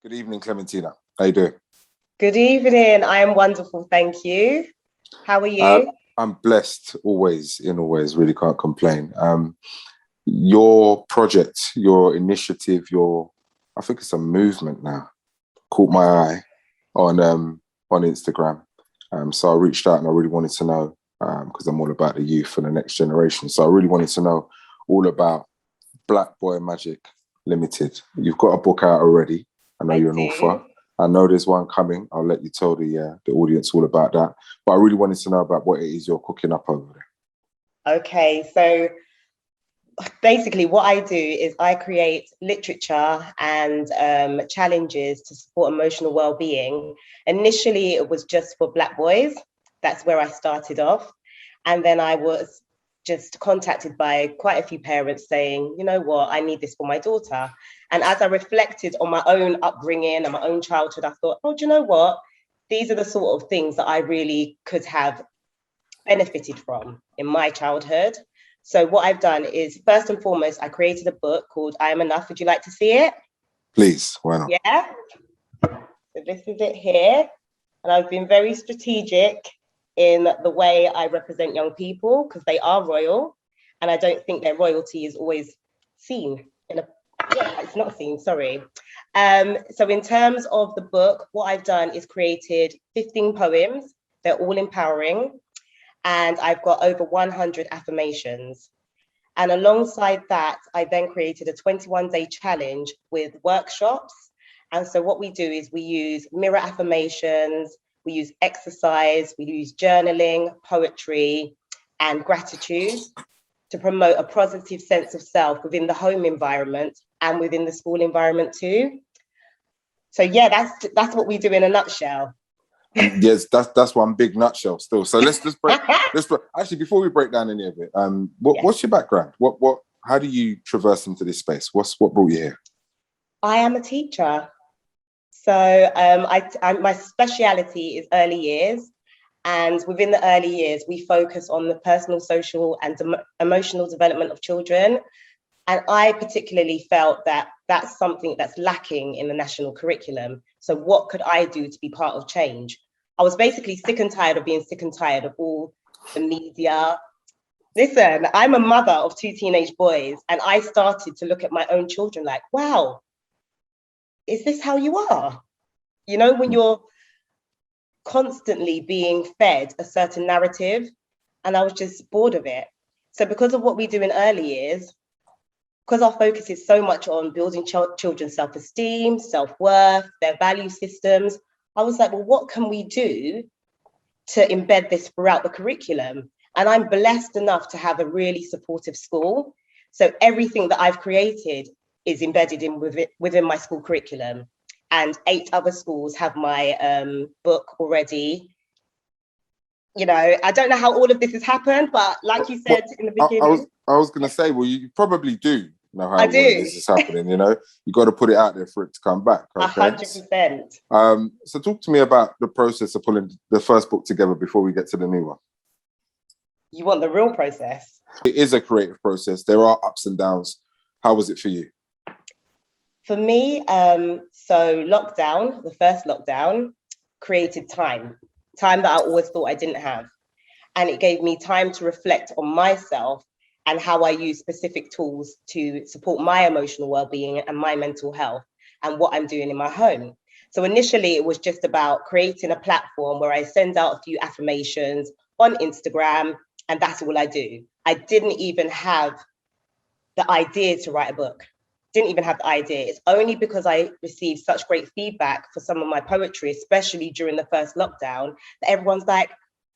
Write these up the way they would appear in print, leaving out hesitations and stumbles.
Good evening, Clementina. How you doing? Good evening. I am wonderful, thank you. How are Uh, you? I'm blessed always, in always, really can't complain. Your project, your initiative, I think it's a movement now, caught my eye on Instagram. So I reached out and I really wanted to know, because I'm all about the youth and the next generation. So I really wanted to know all about Black Boy Magic Limited. You've got a book out already. I know I you're an do. author. I know there's one coming. I'll let you tell the audience all about that. But I really wanted to know about what it is you're cooking up over there. Okay, so basically what I do is I create literature and challenges to support emotional well-being. Initially, it was just for Black boys. That's where I started off. And then I was just contacted by quite a few parents saying, you know what, I need this for my daughter. And as I reflected on my own upbringing and my own childhood, I thought, oh, do you know what? These are the sort of things that I really could have benefited from in my childhood. So what I've done is, first and foremost, I created a book called I Am Enough. Would you like to see it? Please, why not? Yeah. So this is it here. And I've been very strategic in the way I represent young people because they are royal. And I don't think their royalty is always seen it's not seen, sorry. So in terms of the book, what I've done is created 15 poems. They're all empowering. And I've got over 100 affirmations. And alongside that, I then created a 21-day challenge with workshops. And so what we do is we use mirror affirmations, we use exercise, we use journaling, poetry, and gratitude to promote a positive sense of self within the home environment and within the school environment too. So yeah, that's what we do in a nutshell. And yes, that's one big nutshell still. So let's break. Actually, before we break down any of it, what's your background? How do you traverse into this space? What brought you here? I am a teacher. So my speciality is early years. And within the early years, we focus on the personal, social, and emotional development of children. And I particularly felt that that's something that's lacking in the national curriculum. So what could I do to be part of change? I was basically sick and tired of being sick and tired of all the media. Listen, I'm a mother of 2 teenage boys, and I started to look at my own children like, wow, is this how you are? You know, when you're constantly being fed a certain narrative, and I was just bored of it. So because of what we do in early years, because our focus is so much on building children's self-esteem, self-worth, their value systems, I was like, well, what can we do to embed this throughout the curriculum? And I'm blessed enough to have a really supportive school. So everything that I've created is embedded within my school curriculum. And 8 other schools have my book already. You know, I don't know how all of this has happened, but like you said in the beginning. I was going to say, well, you probably do know how I all do. of this is happening, you know? You got to put it out there for it to come back, okay? 100%. So talk to me about the process of pulling the first book together before we get to the new one. You want the real process? It is a creative process. There are ups and downs. How was it for you? For me, so lockdown, the first lockdown, created time that I always thought I didn't have. And it gave me time to reflect on myself and how I use specific tools to support my emotional well-being and my mental health and what I'm doing in my home. So initially, it was just about creating a platform where I send out a few affirmations on Instagram, and that's all I do. I didn't even have the idea to write a book. Didn't even have the idea. It's only because I received such great feedback for some of my poetry, especially during the first lockdown, that everyone's like,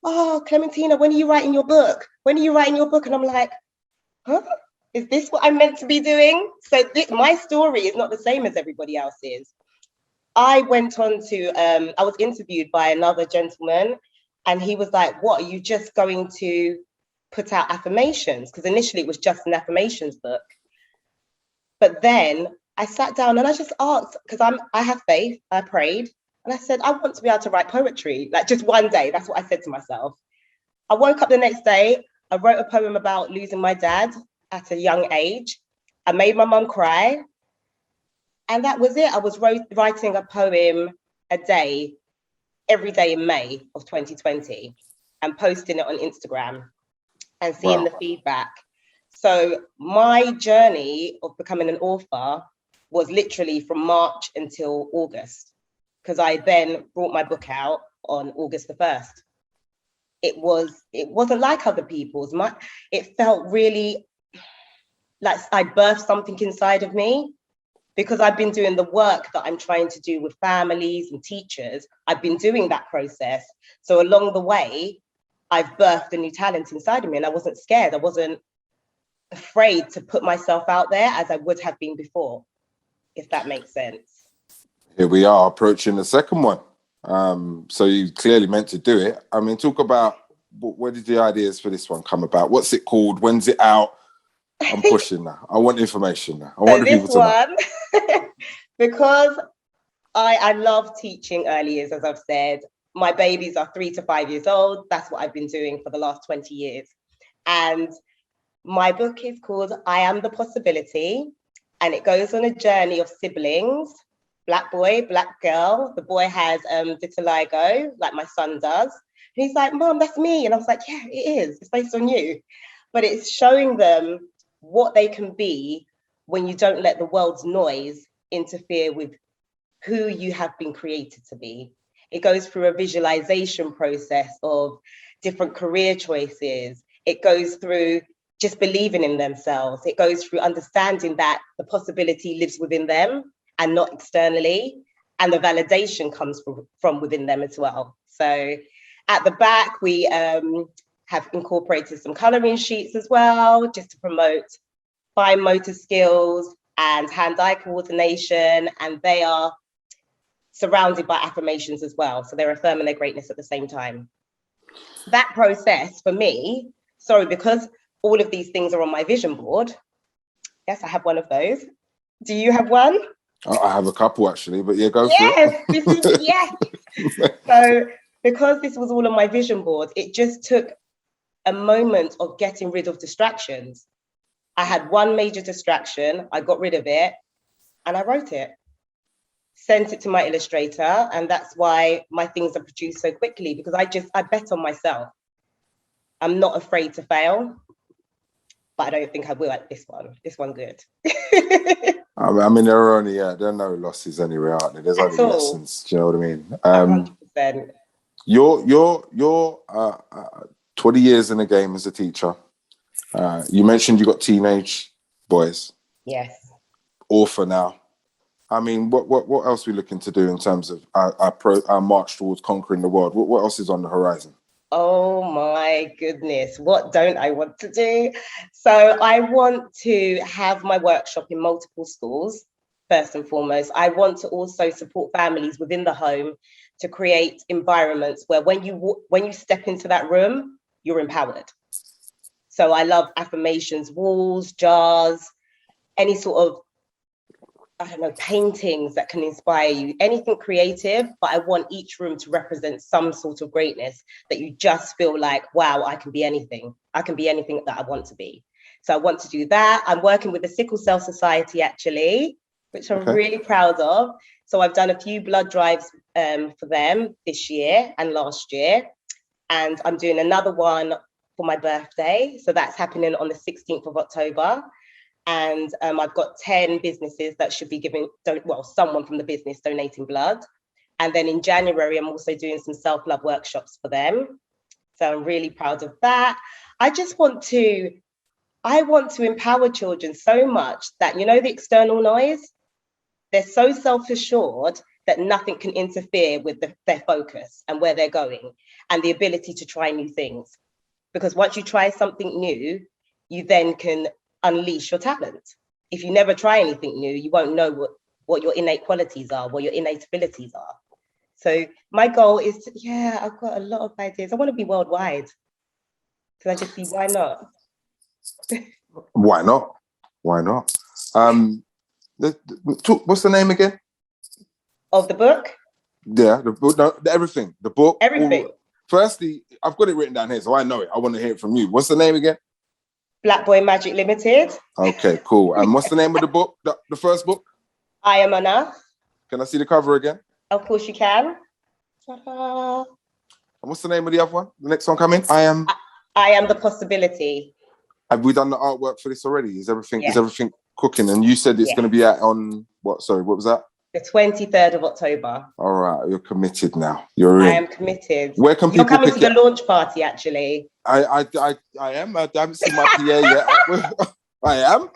oh, Clementina, when are you writing your book? When are you writing your book? And I'm like, huh? Is this what I'm meant to be doing? So my story is not the same as everybody else's. I went on to, I was interviewed by another gentleman, and he was like, what, are you just going to put out affirmations? Because initially it was just an affirmations book. But then I sat down and I just asked, because I have faith, I prayed, and I said, I want to be able to write poetry, like just one day. That's what I said to myself. I woke up the next day, I wrote a poem about losing my dad at a young age. I made my mum cry. And that was it. I was writing a poem a day, every day in May of 2020, and posting it on Instagram and seeing the feedback. So my journey of becoming an author was literally from March until August, because I then brought my book out on August the 1st. It wasn't like other people's. It felt really like I birthed something inside of me, because I've been doing the work that I'm trying to do with families and teachers. I've been doing that process. So along the way, I've birthed a new talent inside of me, and I wasn't scared. I wasn't afraid to put myself out there as I would have been before, if that makes sense. Here we are approaching the second one. So you clearly meant to do it. I mean, talk about where did the ideas for this one come about? What's it called? When's it out? I'm pushing now. I want information now. I want the people to know. Because I love teaching early years, as I've said. My babies are 3 to 5 years old. That's what I've been doing for the last 20 years. And my book is called I Am the Possibility. And it goes on a journey of siblings, black boy, black girl. The boy has vitiligo, like my son does. And he's like, Mom, that's me. And I was like, yeah, it is. It's based on you. But it's showing them what they can be when you don't let the world's noise interfere with who you have been created to be. It goes through a visualization process of different career choices. It goes through just believing in themselves. It goes through understanding that the possibility lives within them and not externally. And the validation comes from within them as well. So at the back, we have incorporated some coloring sheets as well, just to promote fine motor skills and hand-eye coordination. And they are surrounded by affirmations as well. So they're affirming their greatness at the same time. That process for me, because all of these things are on my vision board. Yes, I have one of those. Do you have one? I have a couple actually, but yeah, go for it. Yes. So because this was all on my vision board, it just took a moment of getting rid of distractions. I had one major distraction, I got rid of it, and I wrote it. Sent it to my illustrator, and that's why my things are produced so quickly, because I bet on myself. I'm not afraid to fail, but I don't think I will at this one. This one's good. I mean, there are no losses anywhere, aren't there? There's only lessons. Do you know what I mean? 100%. You're 20 years in the game as a teacher. You mentioned you got teenage boys. Yes. Author now. I mean, what else are we looking to do in terms of our march towards conquering the world? What else is on the horizon? Oh my goodness, what don't I want to do? So I want to have my workshop in multiple schools, first and foremost. I want to also support families within the home to create environments where when you step into that room, you're empowered. So I love affirmations, walls, jars, any sort of, paintings that can inspire you, anything creative, but I want each room to represent some sort of greatness that you just feel like, wow, I can be anything. I can be anything that I want to be. So I want to do that. I'm working with the Sickle Cell Society, actually, which I'm really proud of. So I've done a few blood drives for them this year and last year. And I'm doing another one for my birthday. So that's happening on the 16th of October. And I've got 10 businesses that should be someone from the business donating blood. And then in January, I'm also doing some self-love workshops for them. So I'm really proud of that. I want to empower children so much that, the external noise, they're so self-assured that nothing can interfere with their focus and where they're going and the ability to try new things. Because once you try something new, you then can unleash your talent. If you never try anything new, you won't know what your innate qualities are, what your innate abilities are. So my goal is I've got a lot of ideas. I want to be worldwide. So I just see why not? Why not? What's the name again? Of the book? Yeah, the book, everything. The book. Everything. Firstly, I've got it written down here, so I know it. I want to hear it from you. What's the name again? Black Boy Magic Limited. Okay, cool. And what's the name of the book? The first book? I am enough. Can I see the cover again? Of course you can. Ta-da. And what's the name of the other one? The next one coming? I am the possibility. Have we done the artwork for this already? Is everything Yes. cooking? And you said it's Yes. going to be out on what? Sorry, what was that? The 23rd of October. All right, you're committed now. You're in. I am committed. Where can You're people coming pick to it? the launch party, actually. I am. I haven't seen my PA yet. I am.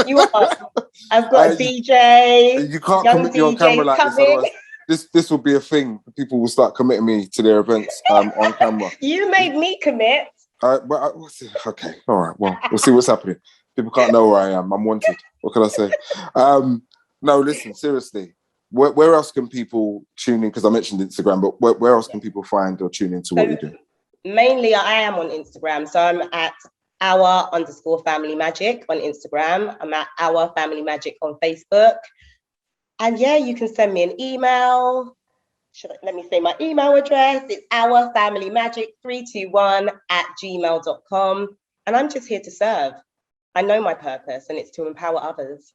You are. I've got a DJ. You can't young commit me on DJs camera like this, coming. otherwise this will be a thing. People will start committing me to their events on camera. You made me commit. Okay, all right. Well, we'll see what's happening. People can't know where I am. I'm wanted. What can I say? No, listen, seriously. Where else can people tune in? Because I mentioned Instagram, but where else can people find or tune into what you do? Mainly, I am on Instagram. So I'm at our_family magic on Instagram. I'm at Our Family Magic on Facebook. And yeah, you can send me an email. Let me say my email address. It's ourfamilymagic321@gmail.com. And I'm just here to serve. I know my purpose, and it's to empower others.